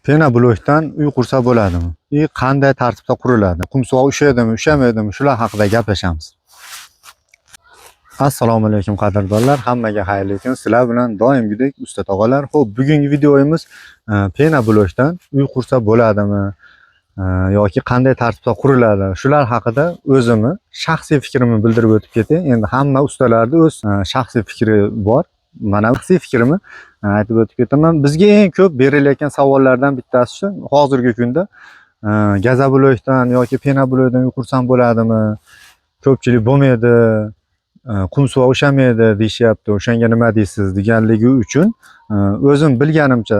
Pena blokdan uy qursa bo'ladimi? Uy qanday tartibda quriladi? Qumsuvoq ushaydimi, ushamaydi? Shular haqida gaplashamiz. Assalomu alaykum qadrdonlar, hammaga xayrli kun. Sizlar bilan doimgidek usta tog'alar. Xo'p, bugungi videoyimiz pena blokdan uy qursa bo'ladimi yoki qanday tartibda quriladi? Shular haqida o'zimni shaxsiy fikrimni bildirib o'tib ketay. Endi hamma ustalarda o'z shaxsiy fikri bor. Mana shaxsiy fikrimni aytib o'tib ketaman. Bizga eng ko'p berilayotgan savollardan bittasi shu. Hozirgi kunda gaza blokdan yoki pena blokdan uy qursam bo'ladimi? Ko'pchilik bo'lmaydi, qumsuvoq ushamaydi deyishyapti. O'shanga nima deysiz deganligi uchun o'zim bilganimcha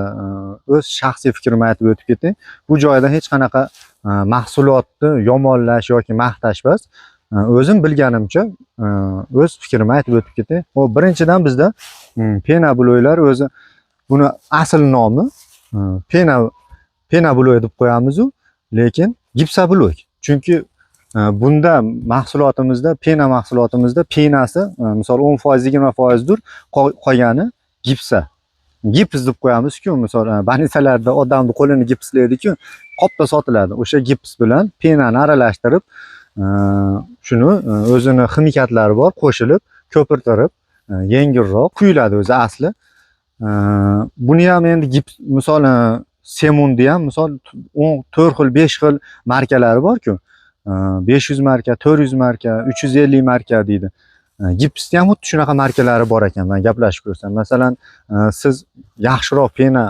o'z shaxsiy fikrimni aytib o'tib ketay. Bu joyda hech qanaqa mahsulotni yomonlash yoki maqtash emas. O'zim bilganimcha o'z fikrimni aytib o'tib ketay. Xo'p, birinchidan bizda pena bloklar o'zi buni asl nomi pena blok deb qo'yamiz-ku, lekin gipsa blok. Chunki bunda mahsulotimizda, pena mahsulotimizda penasi misol 10%, 20%dir, qolgani gipsa. Gips deb qo'yamiz-ku, misol banitsalarda odamning qo'lini gipslaydi-ku, qopda sotiladi. O'sha gips bilan penani aralashtirib, shuni o'zini ximikatlari bor, qo'shilib, ko'pirtirib, yengilroq quyiladi o'zi asli. Buni ham endi gips misol Semunni ham misol 4 xil, 5 xil markalari bor-ku. 500 marka, 400 marka, 350 marka deydi. Gipsda ham xuddi shunaqa markalari bor ekan. Men gaplashib ko'rsam, masalan, siz yaxshiroq pena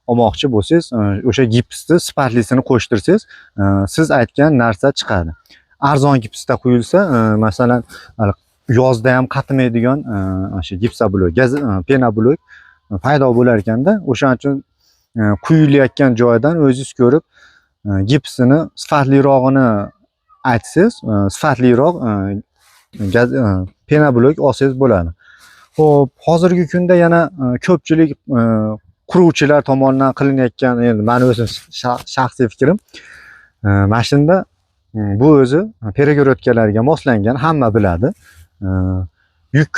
olmoqchi bo'lsangiz, o'sha gipsni sifatlisini qo'shtirsangiz, siz aytgan narsa chiqadi. Arzon gipsda quyilsa, masalan, yozda ham qatimaydigan o'sha gipsa blok, pena blok paydo bo'lar ekanda, o'shaning uchun quyilayotgan joydan o'zingiz ko'rib, gipsini sifatlirog'ini aytsangiz, sifatliroq pena blok olsangiz bo'ladi. Xo'p, hozirgi kunda yana ko'pchilik quruvchilar tomonidan qilinayotgan, endi meni o'zim shaxsiy fikrim, mana shunda bu o'zi перегородкаларga moslangan, hamma biladi. Yuk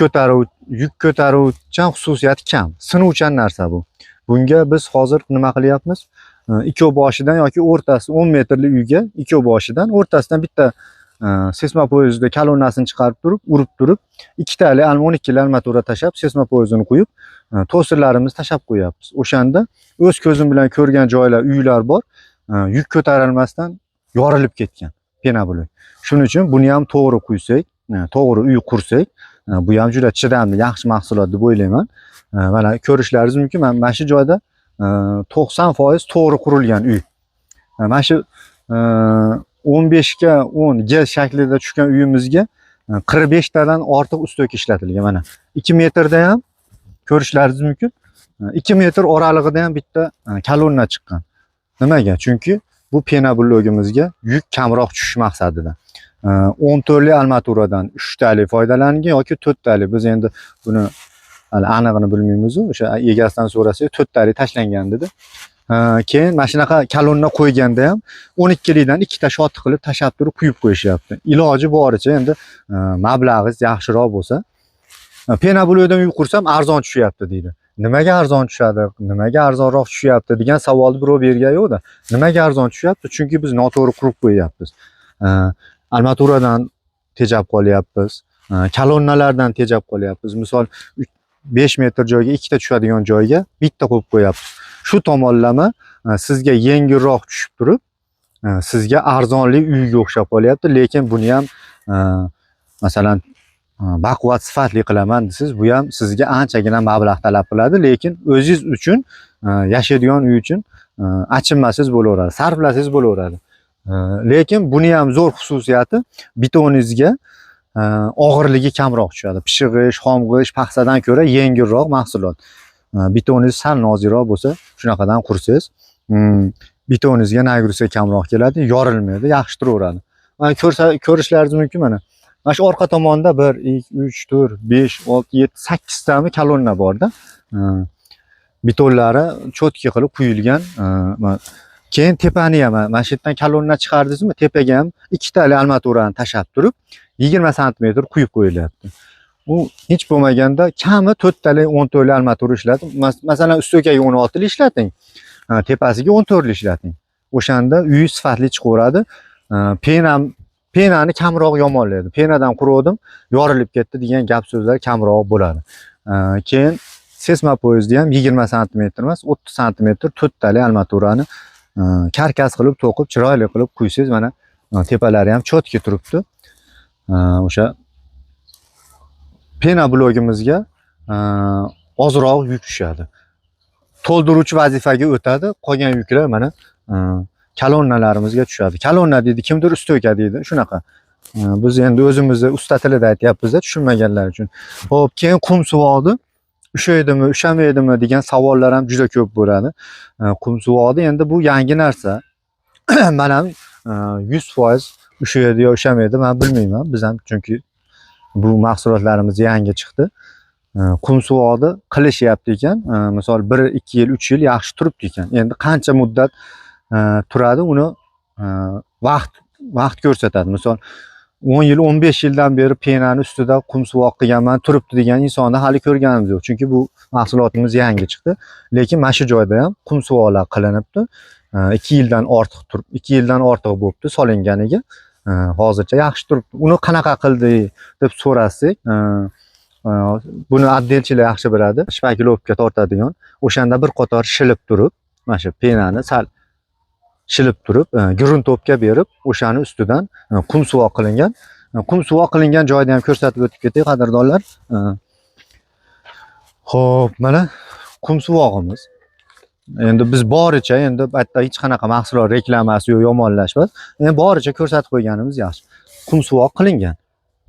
ko'taruvchan xususiyati kam, sinuvchan narsa bu. Bunga biz hozir nima qilyapmiz? Ikkov boshidan yoki o'rtasi 10 metrli uyga ikkov boshidan o'rtasidan bitta seysmopoyezda kolonnasini chiqarib turib, urib turib, ikkitali 12 armatura tashab, seysmopoyezdini qo'yib, to'sirlarimizni tashab qo'yapmiz. O'shanda o'z ko'zim bilan ko'rgan joylar, uylar bor, yuk ko'tarilmasdan yorilib ketgan pena blok. Shuning uchun buni ham to'g'ri quysak, to'g'ri uy qursak, bu ham juda chidamli, yaxshi mahsulot deb o'ylayman. Mana ko'rishlaringiz mumkin. Mana shu joyda 90% to'g'ri qurilgan uy. Mana shu 15 ga 10 G shaklida tushgan uyimizga 45 tadan ortiq ustok ishlatilgan. Mana 2 metrda ham ko'rishlaringiz mumkin. 2 metr oralig'ida ham bitta kolonna chiqqan. Nimaga? Chunki bu pena blogimizga yuk kamroq tushish maqsadida. 14 li armaturadan 3 tali foydalangan yoki 4 tali. Biz endi buni aniqini bilmaymiz. O'sha egasidan so'rasak 4 tali tashlangan dedi. Keyin mana shunaqa kolonna qo'yganda ham 12 lidan ikkita shoti qilib tashab turib quyib qo'yishyapti. Iloji boricha endi mablag'ingiz yaxshiroq bo'lsa, pena blokdan uy qursam arzon tushyapti deydi. Nimaga arzon tushadi? Nimaga arzonroq tushyapti degan savolni birov bergan yo'qda. Nimaga arzon tushyapti? Chunki biz noto'g'ri qurib qo'yyapmiz. Armaturadan tejab qolyapmiz, kolonnalardan tejab qolyapmiz. Misol 5 metr joyga ikkita tushadigan joyga bitta qo'yib qo'yapmiz. Shu tomonlama sizga yengilroq tushib turib, sizga arzonli uyga o'xshab qolyapti, lekin buni ham masalan baquvvat sifatli qilaman desiz, bu ham sizga anchagina mablag' talab qiladi, lekin o'zingiz uchun yashaydigan uy uchun achinmasangiz bo'laveradi, sarflasangiz bo'laveradi. Lekin buni ham zo'r xususiyati betoningizga og'irligi kamroq tushadi. Pishig'ish, xomg'ish, paxsadan ko'ra yengilroq mahsulot. Betoningiz sal nozikroq bo'lsa, shunaqadan qursangiz, betoningizga nagruza kamroq keladi, yorilmaydi, yaxshi turaveradi. Mana ko'rishlaringiz mumkin mana. Mana shu orqa tomonda 1, 2, 3, 4, 5, 6, 7, 8 tami kolonna borda. Betonlari cho'tki qilib quyilgan. Keyin tepani ham mana shu yerdan kolonna chiqardingizmi, tepaga ham ikkitali armaturani tashab turib 20 sm quyib qo'yilyapti. Bu hech bo'lmaganda kami 4 tali 10 tali armatura ishlating. Masalan, ustokaga 16 li ishlating. tepasiga 14 ishlating. O'shanda uy sifatli chiqaveradi. Penani kamroq yomonlaydi. Penadan quruvdim, yorilib ketdi degan gap so'zlar kamroq bo'ladi. Keyin seysmopoezdni ham 20 sm emas, 30 sm to'rttali armaturani karkas qilib to'qib, chiroyli qilib quysangiz, mana tepalari ham chotki turibdi. O'sha pena blogimizga ozroq yuk tushadi. To'ldiruvchi vazifaga o'tadi. Qolgan yuklar mana kolonnalarimizga tushadi. Kolonna deydi, kimdir ustoyka deydi, shunaqa. Biz endi o'zimizni usta tilida aytyapmiz-da, tushunmaganlar uchun. Xo'p, keyin qum suvoqni ushaydimi, ushamaydimi degan savollar ham juda ko'p bo'ladi. Qum suvoqni endi bu yangi narsa. Men ham 100% ushaydi yo ushamaydi, men bilmayman. Biz ham chunki bu mahsulotlarimiz yangi chiqdi. Qum suvoqni qilishyapti ekan. Misol 1-2 yil, 3 yil yaxshi turibdi ekan. Endi qancha muddat turadi, uni vaqt ko'rsatadi. Misol 10 yil, 15 yildan beri penani ustida qum suvoq qilganman, turibdi degan insonni hali ko'rganimiz yo'q. Chunki bu mahsulotimiz yangi chiqdi. Lekin mana shu joyda ham qum suvoqlar qilinibdi. 2 yildan ortiq turib, 2 yildan ortiq bo'libdi solinganiga. Hozircha yaxshi turibdi. Uni qanaqa qildi deb so'rasak, buni addelchilar yaxshi biladi. Shpakilovka tortadigan, o'shanda bir qator shilib turib, mana shu penani sal shilib turib, gruntovka berib, o'shani ustidan qum suvoq qilingan. Qum suvoq qilingan joyda ham ko'rsatib o'tib ketay, qadrdonlar. Xo'p, mana qum suvog'imiz. Endi biz boricha, endi bitta hech qanaqa mahsulot reklamasi yo'q, yomonlashmas. Endi boricha ko'rsatib qo'yganimiz yaxshi. Qum suvoq qilingan.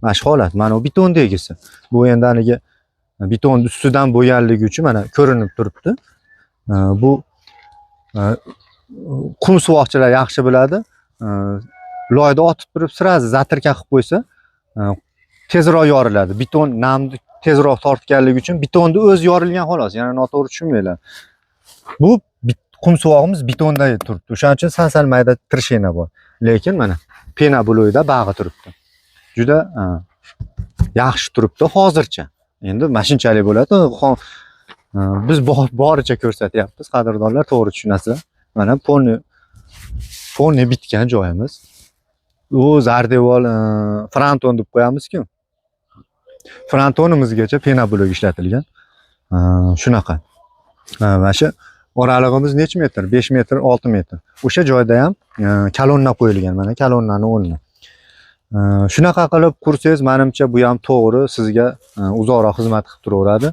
Mana shu holat, mana bu betondagisi. Bu endi haligi beton ustidan bo'yaligi uchun mana ko'rinib turibdi. Bu qum suvoqchilar yaxshi biladi. Loyda otib turib, sirazi zatirka qilib qo'ysa, tezroq yoriladi. Beton namni tezroq tortganligi uchun betonni o'zi yorilgan xolos, yana noto'g'ri tushunmanglar. Bu qum suvog'imiz betonda turibdi. O'shaning uchun sal mayda trishina bor. Lekin mana pena bloyda bag'i turibdi. Juda yaxshi turibdi hozircha. Endi mashinchalik bo'ladi. Biz boricha ko'rsatyapmiz, qadrdonlar, to'g'ri tushunasizlar. Mana polni bitgan joyimiz. U zardevol fronton deb qo'yamiz-ku. Frontonimizgacha pena blok ishlatilgan. Shunaqa. Mana shu oralig'imiz necha metr? 5 metr, 6 metr. O'sha joyda ham kolonna qo'yilgan. Mana kolonnani o'rni. Shunaqa qilib qursangiz, menimcha bu ham to'g'ri, sizga uzoqroq xizmat qilib turaveradi.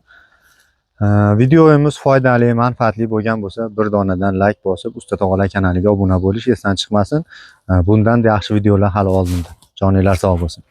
Videomiz foydali, manfaatli bo'lgan bo'lsa, bir donadan like bosib, Usta Tog'alar kanaliga obuna bo'lish esdan chiqmasin. Bundan yaxshi videolar hali oldinda. Joninglar sog' bo'lsin.